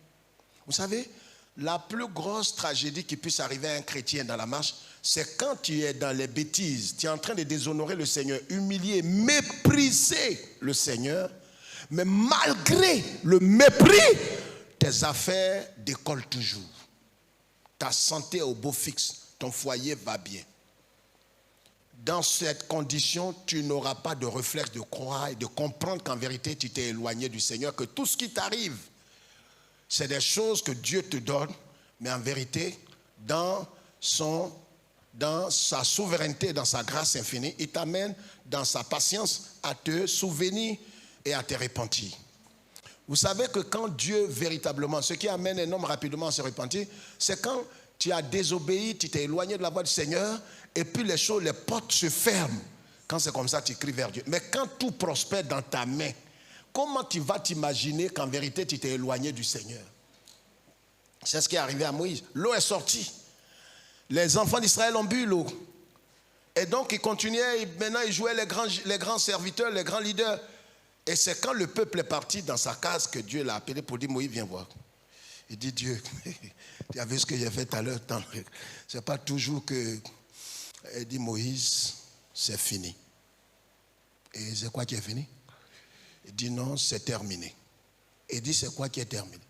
Vous savez, la plus grosse tragédie qui puisse arriver à un chrétien dans la marche, c'est quand tu es dans les bêtises, tu es en train de déshonorer le Seigneur, humilier, mépriser le Seigneur, mais malgré le mépris, tes affaires décollent toujours. Ta santé est au beau fixe, ton foyer va bien. Dans cette condition, tu n'auras pas de réflexe de croire et de comprendre qu'en vérité, tu t'es éloigné du Seigneur, que tout ce qui t'arrive, c'est des choses que Dieu te donne, mais en vérité, dans sa souveraineté, dans sa grâce infinie, il t'amène dans sa patience à te souvenir et à te repentir. Vous savez que quand Dieu véritablement, ce qui amène un homme rapidement à se repentir, c'est quand tu as désobéi, tu t'es éloigné de la voie du Seigneur, et puis les portes se ferment. Quand c'est comme ça, tu cries vers Dieu. Mais quand tout prospère dans ta main, comment tu vas t'imaginer qu'en vérité, tu t'es éloigné du Seigneur? C'est ce qui est arrivé à Moïse. L'eau est sortie. Les enfants d'Israël ont bu l'eau. Et donc, ils continuaient, maintenant, ils jouaient les grands serviteurs, les grands leaders. Et c'est quand le peuple est parti dans sa case que Dieu l'a appelé pour dire, Moïse, viens voir. Il dit, Dieu, tu as vu ce que j'ai fait tout à l'heure? C'est pas toujours que... Il dit, Moïse, c'est fini. Et c'est quoi qui est fini? Il dit, non, c'est terminé. Il dit, c'est quoi qui est terminé?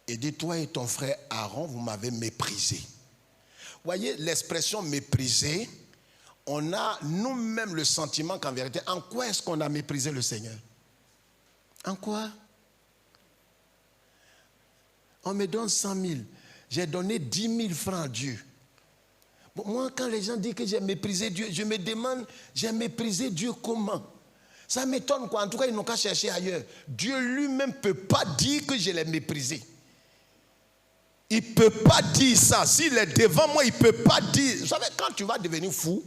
Il dit, toi et ton frère Aaron, vous m'avez méprisé. Voyez, l'expression mépriser, on a nous-mêmes le sentiment qu'en vérité, en quoi est-ce qu'on a méprisé le Seigneur? En quoi? On me donne 100 000. J'ai donné 10 000 francs à Dieu. Bon, moi, quand les gens disent que j'ai méprisé Dieu, je me demande, j'ai méprisé Dieu comment? Ça m'étonne quoi. En tout cas, ils n'ont qu'à chercher ailleurs. Dieu lui-même ne peut pas dire que je l'ai méprisé. Il ne peut pas dire ça. S'il est devant moi, il ne peut pas dire. Vous savez, quand tu vas devenir fou,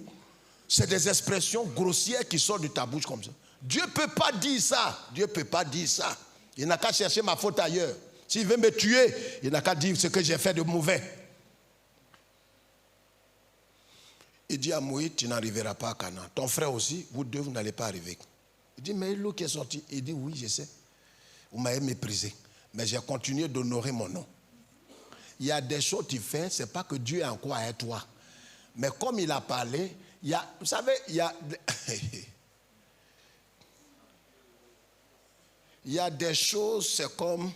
c'est des expressions grossières qui sortent de ta bouche comme ça. Dieu ne peut pas dire ça. Dieu ne peut pas dire ça. Il n'a qu'à chercher ma faute ailleurs. S'il veut me tuer, il n'a qu'à dire ce que j'ai fait de mauvais. Il dit à Moïse, tu n'arriveras pas à Canaan. Ton frère aussi, vous deux, vous n'allez pas arriver. Il dit, mais l'eau qui est sortie. Il dit, oui, je sais. Vous m'avez méprisé. Mais j'ai continué d'honorer mon nom. il y a des choses que tu fais, ce n'est pas que Dieu est en quoi avec toi. Mais comme il a parlé, il y a, vous savez, il y a des choses, c'est comme...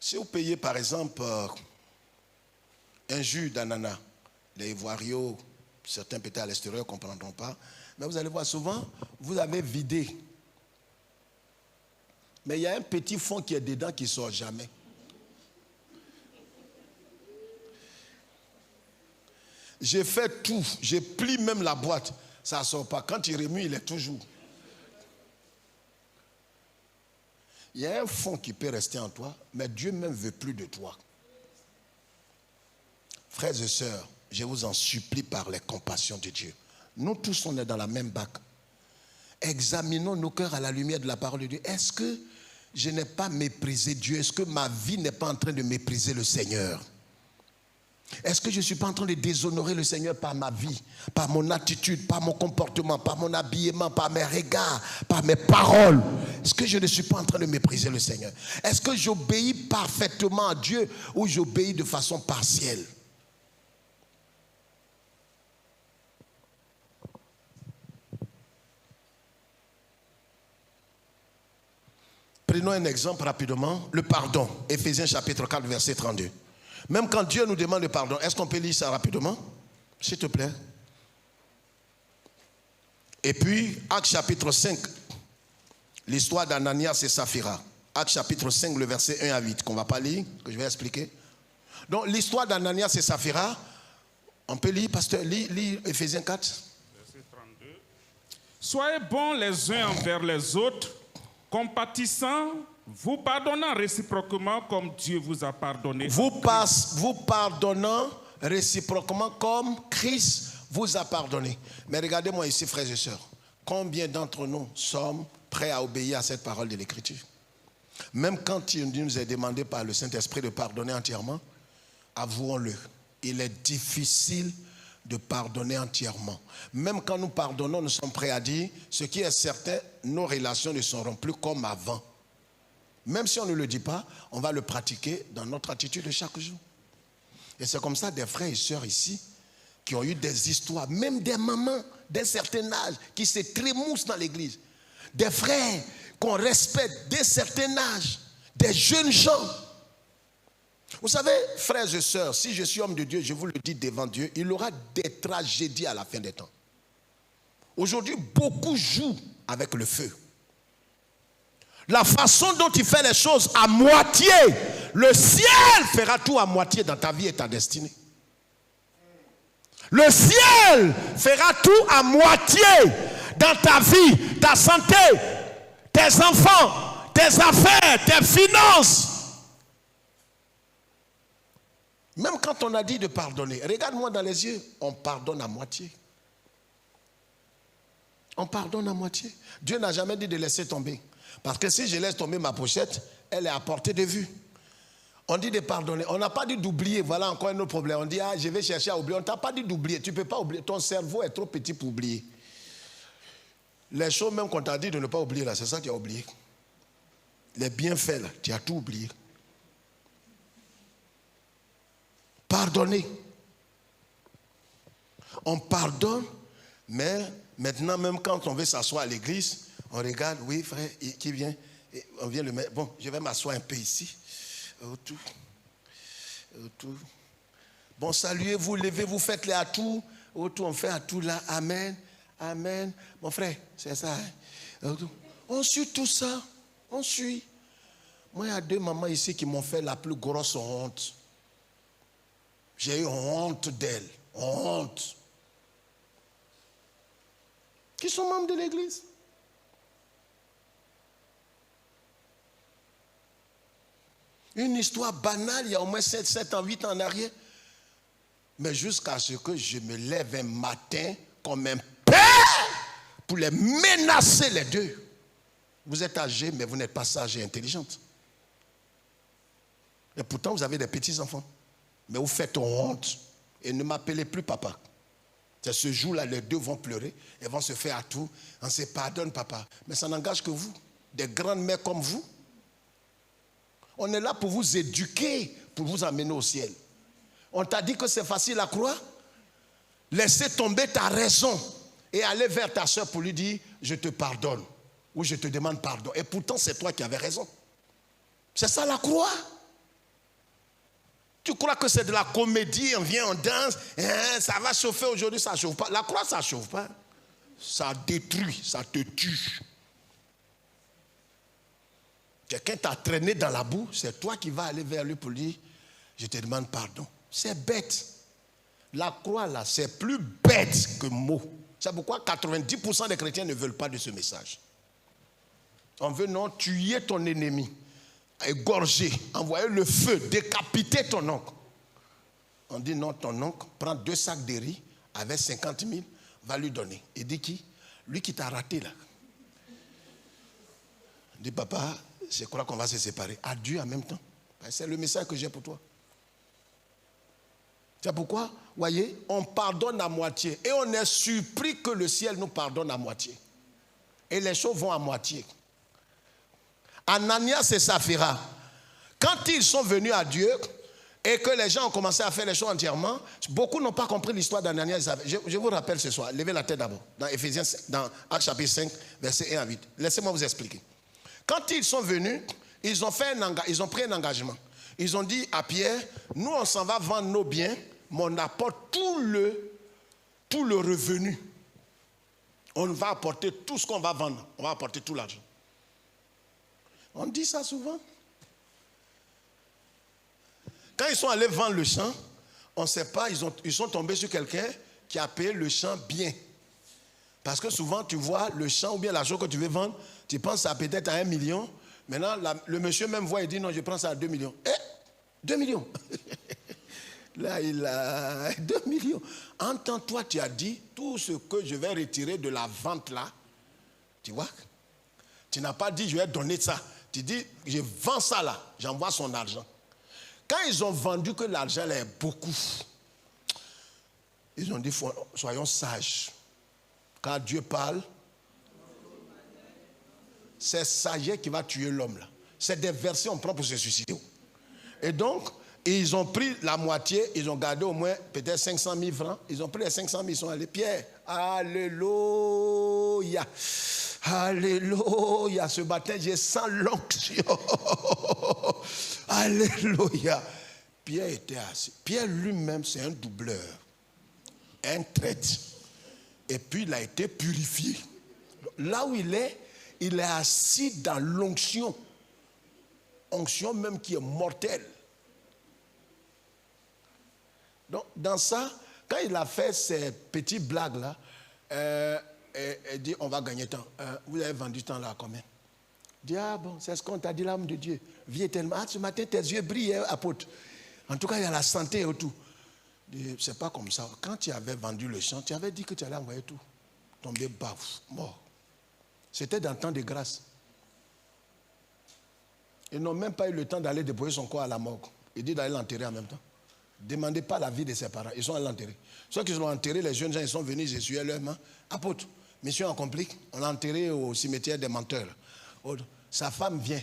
Si vous payez par exemple un jus d'ananas, les Ivoiriaux, certains peut-être à l'extérieur ne comprendront pas, mais vous allez voir souvent, vous avez vidé. Mais il y a un petit fond qui est dedans qui ne sort jamais. J'ai fait tout, j'ai plié même la boîte, ça ne sort pas. Quand il remue, il est toujours. Il y a un fond qui peut rester en toi, mais Dieu même ne veut plus de toi. Frères et sœurs, je vous en supplie par les compassions de Dieu. Nous tous, on est dans la même bac. Examinons nos cœurs à la lumière de la parole de Dieu. Est-ce que je n'ai pas méprisé Dieu? Est-ce que ma vie n'est pas en train de mépriser le Seigneur? Est-ce que je ne suis pas en train de déshonorer le Seigneur par ma vie, par mon attitude, par mon comportement, par mon habillement, par mes regards, par mes paroles? Est-ce que je ne suis pas en train de mépriser le Seigneur? Est-ce que j'obéis parfaitement à Dieu ou j'obéis de façon partielle? Prenons un exemple rapidement, le pardon. Éphésiens chapitre 4, verset 32. Même quand Dieu nous demande le pardon, est-ce qu'on peut lire ça rapidement? S'il te plaît. Et puis, Actes chapitre 5, l'histoire d'Ananias et Saphira. Actes chapitre 5, le verset 1 à 8, qu'on ne va pas lire, que je vais expliquer. Donc, l'histoire d'Ananias et Saphira, on peut lire, pasteur, lire Éphésiens 4. Verset 32. Soyez bons les uns envers les autres, compatissants, vous pardonnant réciproquement comme Dieu vous a pardonné. Vous pardonnant réciproquement comme Christ vous a pardonné. Mais regardez-moi ici, frères et sœurs. Combien d'entre nous sommes prêts à obéir à cette parole de l'Écriture? Même quand il nous est demandé par le Saint-Esprit de pardonner entièrement, avouons-le, il est difficile de pardonner entièrement. Même quand nous pardonnons, nous sommes prêts à dire, ce qui est certain, nos relations ne seront plus comme avant. Même si on ne le dit pas, on va le pratiquer dans notre attitude de chaque jour. Et c'est comme ça des frères et sœurs ici qui ont eu des histoires, même des mamans d'un certain âge qui se trémoussent dans l'église. Des frères qu'on respecte d'un certain âge, des jeunes gens. Vous savez, frères et sœurs, si je suis homme de Dieu, je vous le dis devant Dieu, il y aura des tragédies à la fin des temps. Aujourd'hui, beaucoup jouent avec le feu. La façon dont tu fais les choses à moitié, le ciel fera tout à moitié dans ta vie et ta destinée. Le ciel fera tout à moitié dans ta vie, ta santé, tes enfants, tes affaires, tes finances. Même quand on a dit de pardonner, regarde-moi dans les yeux, on pardonne à moitié. On pardonne à moitié. Dieu n'a jamais dit de laisser tomber. Parce que si je laisse tomber ma pochette, elle est à portée de vue. On dit de pardonner. On n'a pas dit d'oublier. Voilà encore un autre problème. On dit, je vais chercher à oublier. On ne t'a pas dit d'oublier. Tu ne peux pas oublier. Ton cerveau est trop petit pour oublier. Les choses même qu'on t'a dit de ne pas oublier, là, c'est ça que tu as oublié. Les bienfaits, là, tu as tout oublié. Pardonner. On pardonne, mais maintenant, même quand on veut s'asseoir à l'église, on regarde, oui frère, qui vient? On vient le mettre. Bon, je vais m'asseoir un peu ici. Autour. Bon, saluez-vous, levez-vous, faites-les à tout. Autour, on fait à tout là. Amen. Amen. Mon frère, c'est ça. Hein? On suit tout ça. On suit. Moi, il y a 2 mamans ici qui m'ont fait la plus grosse honte. J'ai eu honte d'elles. Honte. Qui sont membres de l'église. Une histoire banale, il y a au moins 7 ans, 8 ans en arrière. Mais jusqu'à ce que je me lève un matin comme un père pour les menacer les 2. Vous êtes âgés, mais vous n'êtes pas sage et intelligente. Et pourtant, vous avez des petits-enfants. Mais vous faites honte. Et ne m'appelez plus papa. C'est ce jour-là, les deux vont pleurer et vont se faire à tout. On se pardonne, papa. Mais ça n'engage que vous, des grandes mères comme vous. On est là pour vous éduquer, pour vous amener au ciel. On t'a dit que c'est facile à croire. Laissez tomber ta raison et aller vers ta soeur pour lui dire « Je te pardonne » ou « Je te demande pardon ». Et pourtant, c'est toi qui avais raison. C'est ça la croix. Tu crois que c'est de la comédie, on vient, on danse, ça va chauffer aujourd'hui, ça ne chauffe pas. La croix, ça ne chauffe pas. Ça détruit, ça te tue. Quelqu'un t'a traîné dans la boue, c'est toi qui vas aller vers lui pour lui dire « Je te demande pardon ». C'est bête. La croix, là, c'est plus bête que mot. C'est pourquoi 90% des chrétiens ne veulent pas de ce message. On veut non tuer ton ennemi, égorger, envoyer le feu, décapiter ton oncle. On dit non, ton oncle prend 2 sacs de riz avec 50 000, va lui donner. Il dit qui? Lui qui t'a raté là. Il dit papa, je crois qu'on va se séparer. Adieu en même temps. C'est le message que j'ai pour toi. C'est pourquoi, voyez, on pardonne à moitié. Et on est surpris que le ciel nous pardonne à moitié. Et les choses vont à moitié. Ananias et Saphira, quand ils sont venus à Dieu et que les gens ont commencé à faire les choses entièrement, beaucoup n'ont pas compris l'histoire d'Ananias et Saphira. Je vous rappelle ce soir, levez la tête d'abord, dans Éphésiens, dans Actes chapitre 5, versets 1 à 8. Laissez-moi vous expliquer. Quand ils sont venus, ils ont pris un engagement. Ils ont dit à Pierre, nous on s'en va vendre nos biens, mais on apporte tout le revenu. On va apporter tout ce qu'on va vendre. On va apporter tout l'argent. On dit ça souvent. Quand ils sont allés vendre le champ, on ne sait pas, ils sont tombés sur quelqu'un qui a payé le champ bien. Parce que souvent, tu vois le champ ou bien l'argent que tu veux vendre, tu penses ça peut-être à 1 million. Maintenant, le monsieur même voit et dit non, je prends ça à 2 millions. 2 millions. Là, il a 2 millions. Entends-toi, tu as dit tout ce que je vais retirer de la vente là. Tu vois? Tu n'as pas dit je vais donner ça. Tu dis je vends ça là, j'envoie son argent. Quand ils ont vendu que l'argent est beaucoup, ils ont dit soyons sages. Quand Dieu parle, c'est sagesse qui va tuer l'homme là. C'est des versets on prend pour se suicider. Et donc, ils ont pris la moitié, ils ont gardé au moins peut-être 500 000 francs. Ils ont pris les 500 000, ils sont allés. Pierre, alléluia. Alléluia. Ce matin, j'ai sens l'onction. Alléluia. Pierre était assis. Pierre lui-même, c'est un doubleur, un traître. Et puis, il a été purifié. Là où il est assis dans l'onction. Onction même qui est mortelle. Donc, dans ça, quand il a fait ces petites blagues-là, il dit, on va gagner temps. Vous avez vendu temps là à combien? Il dit, ah bon, c'est ce qu'on t'a dit, l'âme de Dieu. Vie éternellement. Ah, ce matin, tes yeux brillent, apôtre. En tout cas, il y a la santé et tout. C'est pas comme ça. Quand tu avais vendu le champ, tu avais dit que tu allais envoyer tout. Tombé baf, mort. C'était dans le temps de grâce. Ils n'ont même pas eu le temps d'aller déposer son corps à la morgue. Il dit d'aller l'enterrer en même temps. Demandez pas la vie de ses parents. Ils sont allés l'enterrer. Ceux qui l'ont enterré, les jeunes gens, ils sont venus, ils essuyaient leurs mains. Apôtre, mission accomplie. On l'a enterré au cimetière des menteurs. Sa femme vient,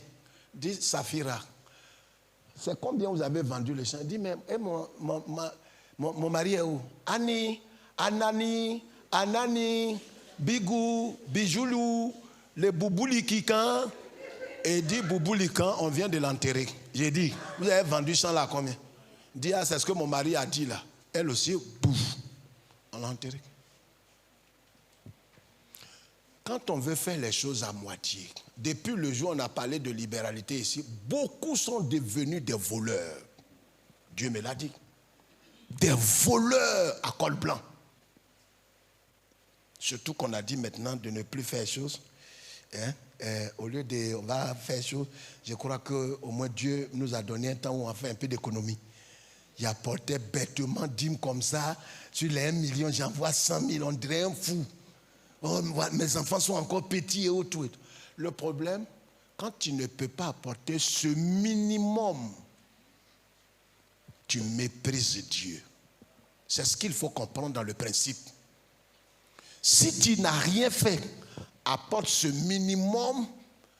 dit Saphira, c'est combien vous avez vendu le champ? Il dit, mais mon mari est où? Anani, Bigou, Bijoulou, les Bouboulikikan. Et dit Bouboulikan, on vient de l'enterrer. J'ai dit, vous avez vendu ça là à combien? Il dit, ah, c'est ce que mon mari a dit là. Elle aussi, bouf, on l'a enterré. Quand on veut faire les choses à moitié, depuis le jour où on a parlé de libéralité ici, beaucoup sont devenus des voleurs. Dieu me l'a dit. Des voleurs à col blanc. Surtout qu'on a dit maintenant de ne plus faire les choses. Au lieu de, on va faire les choses, je crois qu'au moins Dieu nous a donné un temps où on a fait un peu d'économie. Il apportait bêtement dîmes comme ça. Sur les 1 million, j'envoie 100 000, on dirait un fou. Oh, mes enfants sont encore petits et tout. Le problème, quand tu ne peux pas apporter ce minimum, tu méprises Dieu. C'est ce qu'il faut comprendre dans le principe. Si tu n'as rien fait, apporte ce minimum,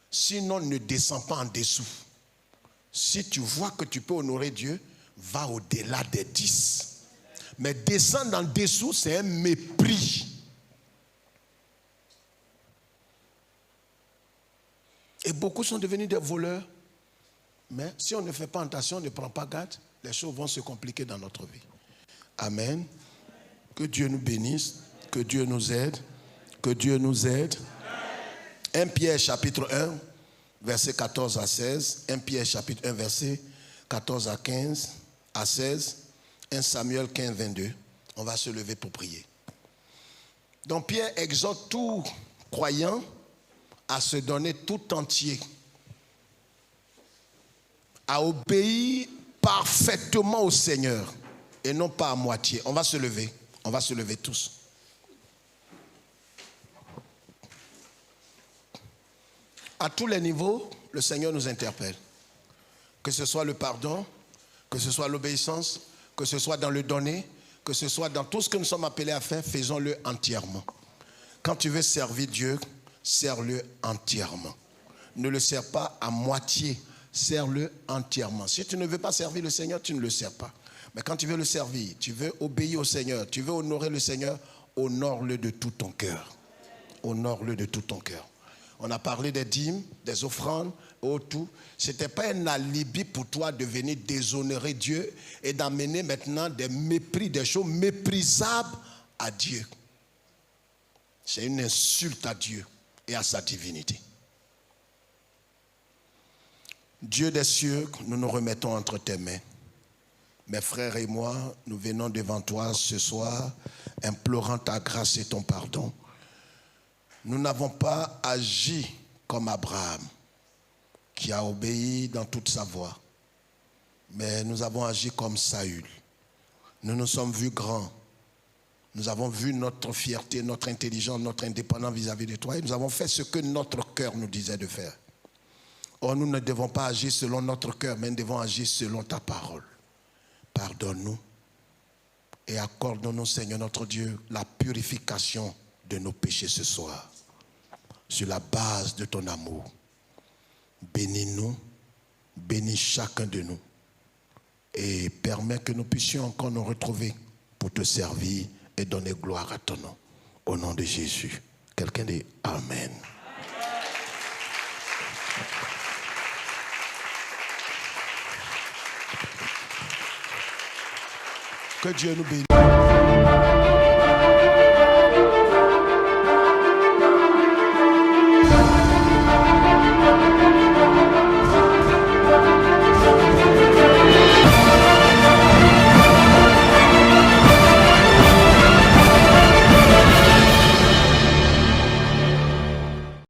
sinon ne descends pas en dessous. Si tu vois que tu peux honorer Dieu, va au-delà des 10. Mais descendre en dessous, c'est un mépris. Et beaucoup sont devenus des voleurs. Mais si on ne fait pas attention, on ne prend pas garde, les choses vont se compliquer dans notre vie. Amen. Que Dieu nous bénisse, que Dieu nous aide, que Dieu nous aide. 1 Pierre chapitre 1, verset 14 à 16. 1 Pierre chapitre 1, verset 14 à 15, à 16. 1 Samuel 15, 22. On va se lever pour prier. Donc Pierre exhorte tout croyant à se donner tout entier, à obéir parfaitement au Seigneur et non pas à moitié. On va se lever tous. À tous les niveaux, le Seigneur nous interpelle. Que ce soit le pardon, que ce soit l'obéissance, que ce soit dans le donner, que ce soit dans tout ce que nous sommes appelés à faire, faisons-le entièrement. Quand tu veux servir Dieu, sers-le entièrement. Ne le sers pas à moitié, sers-le entièrement. Si tu ne veux pas servir le Seigneur, tu ne le sers pas. Mais quand tu veux le servir, tu veux obéir au Seigneur, tu veux honorer le Seigneur, honore-le de tout ton cœur. Honore-le de tout ton cœur. On a parlé des dîmes, des offrandes, tout. Ce n'était pas un alibi pour toi de venir déshonorer Dieu et d'amener maintenant des mépris, des choses méprisables à Dieu. C'est une insulte à Dieu et à sa divinité. Dieu des cieux, nous nous remettons entre tes mains. Mes frères et moi, nous venons devant toi ce soir, implorant ta grâce et ton pardon. Nous n'avons pas agi comme Abraham, qui a obéi dans toute sa voie. Mais nous avons agi comme Saül. Nous nous sommes vus grands. Nous avons vu notre fierté, notre intelligence, notre indépendance vis-à-vis de toi. Et nous avons fait ce que notre cœur nous disait de faire. Or, nous ne devons pas agir selon notre cœur, mais nous devons agir selon ta parole. Pardonne-nous et accorde-nous, Seigneur notre Dieu, la purification de nos péchés ce soir. Sur la base de ton amour. Bénis-nous, bénis chacun de nous. Et permets que nous puissions encore nous retrouver pour te servir et donner gloire à ton nom. Au nom de Jésus. Quelqu'un dit Amen. Que Dieu nous bénisse.